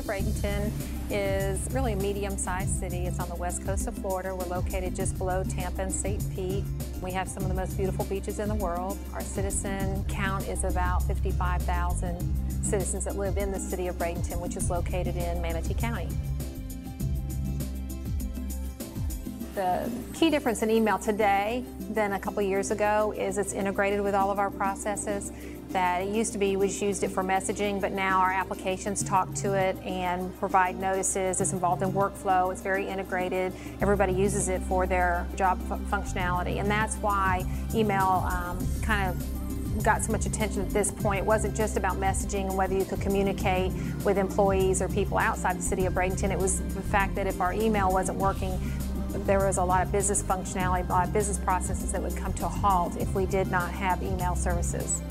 Bradenton is really a medium-sized city. It's on the west coast of Florida. We're located just below Tampa and St. Pete. We have some of the most beautiful beaches in the world. Our citizen count is about 55,000 citizens that live in the city of Bradenton, which is located in Manatee County. The key difference in email today than a couple years ago is it's integrated with all of our processes. That it used to be we just used it for messaging, but now our applications talk to it and provide notices. It's involved in workflow. It's very integrated. Everybody uses it for their job functionality, and that's why email kind of got so much attention at this point. It wasn't just about messaging and whether you could communicate with employees or people outside the city of Bradenton. It was the fact that if our email wasn't working, there was a lot of business functionality, a lot of business processes that would come to a halt if we did not have email services.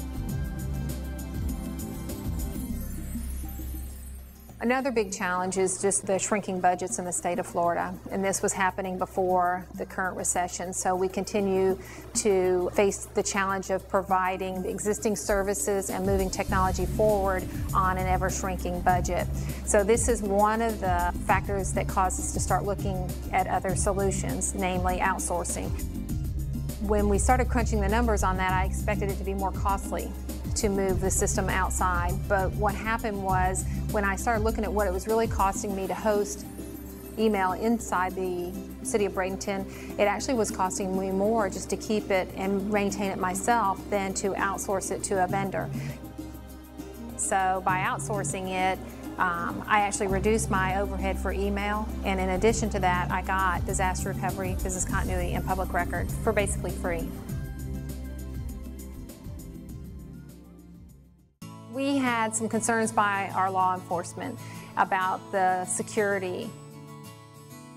Another big challenge is just the shrinking budgets in the state of Florida, and this was happening before the current recession. So we continue to face the challenge of providing the existing services and moving technology forward on an ever-shrinking budget. So this is one of the factors that caused us to start looking at other solutions, namely outsourcing. When we started crunching the numbers on that, I expected it to be more costly to move the system outside, but what happened was when I started looking at what it was really costing me to host email inside the city of Bradenton, it actually was costing me more just to keep it and maintain it myself than to outsource it to a vendor. So by outsourcing it, I actually reduced my overhead for email, and in addition to that, I got disaster recovery, business continuity, and public record for basically free. We had some concerns by our law enforcement about the security.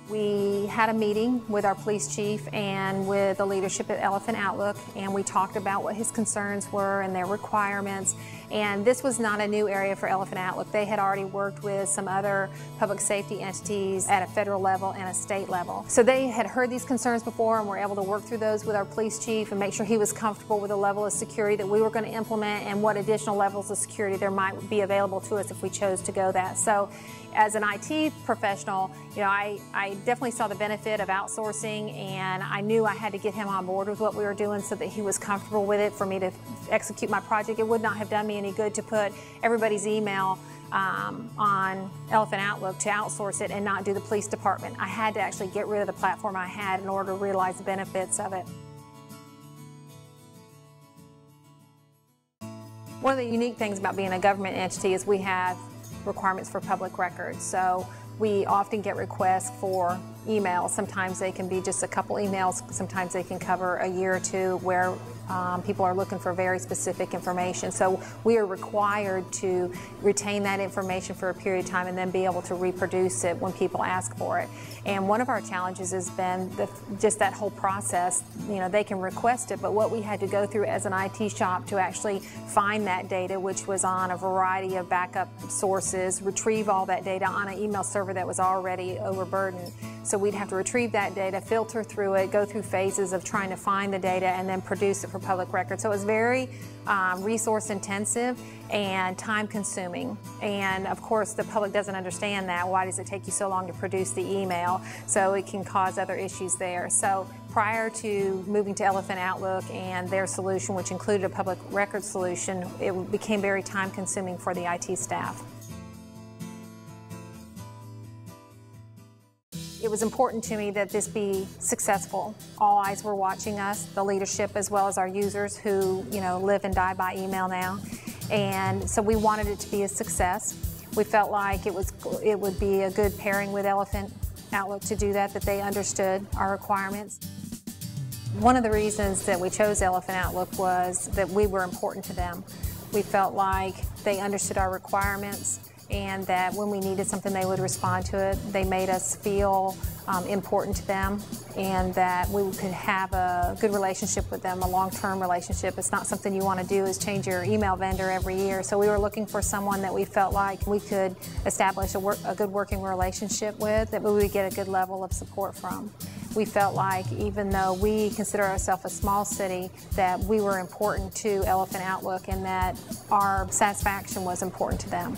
We had a meeting with our police chief and with the leadership at Elephant Outlook, and we talked about what his concerns were and their requirements. And this was not a new area for Elephant Outlook. They had already worked with some other public safety entities at a federal level and a state level. So they had heard these concerns before and were able to work through those with our police chief and make sure he was comfortable with the level of security that we were going to implement and what additional levels of security there might be available to us if we chose to go that. So as an IT professional, you know, I definitely saw the benefit of outsourcing, and I knew I had to get him on board with what we were doing so that he was comfortable with it for me to execute my project. It would not have done me any good to put everybody's email on Elephant Outlook to outsource it and not do the police department. I had to actually get rid of the platform I had in order to realize the benefits of it. One of the unique things about being a government entity is we have requirements for public records. So we often get requests for emails. Sometimes they can be just a couple emails. Sometimes they can cover a year or two where people are looking for very specific information. So we are required to retain that information for a period of time and then be able to reproduce it when people ask for it. And one of our challenges has been just that whole process. You know, they can request it, but what we had to go through as an IT shop to actually find that data, which was on a variety of backup sources, retrieve all that data on an email server that was already overburdened. So we'd have to retrieve that data, filter through it, go through phases of trying to find the data, and then produce it for public record. So it was very resource intensive and time consuming. And of course the public doesn't understand that. Why does it take you so long to produce the email? So it can cause other issues there. So prior to moving to Elephant Outlook and their solution, which included a public record solution, it became very time consuming for the IT staff. It was important to me that this be successful. All eyes were watching us, the leadership as well as our users who, you know, live and die by email now. And so we wanted it to be a success. We felt like it would be a good pairing with Elephant Outlook to do that they understood our requirements. One of the reasons that we chose Elephant Outlook was that we were important to them. We felt like they understood our requirements, and that when we needed something they would respond to it. They made us feel important to them, and that we could have a good relationship with them, a long-term relationship. It's not something you want to do is change your email vendor every year. So we were looking for someone that we felt like we could establish a good working relationship with, that we would get a good level of support from. We felt like even though we consider ourselves a small city, that we were important to Elephant Outlook and that our satisfaction was important to them.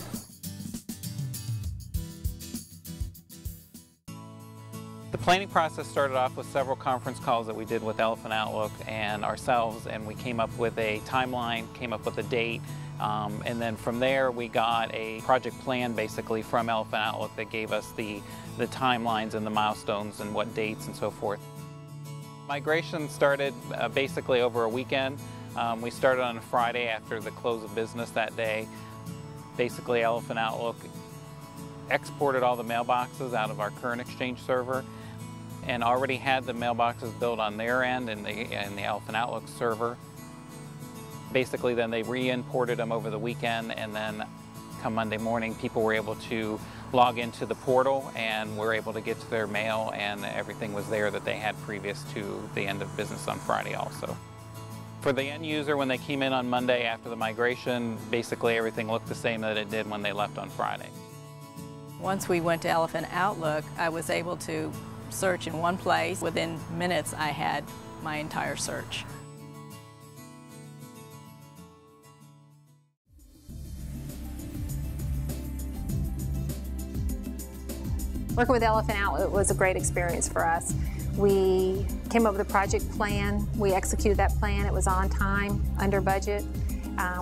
The planning process started off with several conference calls that we did with Elephant Outlook and ourselves, and we came up with a timeline, came up with a date, and then from there we got a project plan basically from Elephant Outlook that gave us the timelines and the milestones and what dates and so forth. Migration started basically over a weekend. We started on a Friday after the close of business that day. Basically, Elephant Outlook exported all the mailboxes out of our current Exchange server and already had the mailboxes built on their end in the Elephant Outlook server. Basically, then they re-imported them over the weekend, and then come Monday morning, people were able to log into the portal and were able to get to their mail, and everything was there that they had previous to the end of business on Friday also. For the end user, when they came in on Monday after the migration, basically everything looked the same that it did when they left on Friday. Once we went to Elephant Outlook, I was able to search in one place. Within minutes, I had my entire search. Working with Elephant Outlook was a great experience for us. We came up with a project plan. We executed that plan. It was on time, under budget.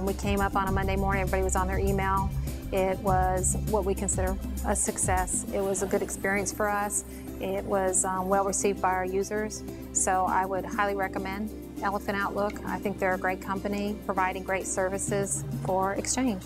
We came up on a Monday morning. Everybody was on their email. It was what we consider a success. It was a good experience for us. It was well received by our users. So I would highly recommend Elephant Outlook. I think they're a great company providing great services for Exchange.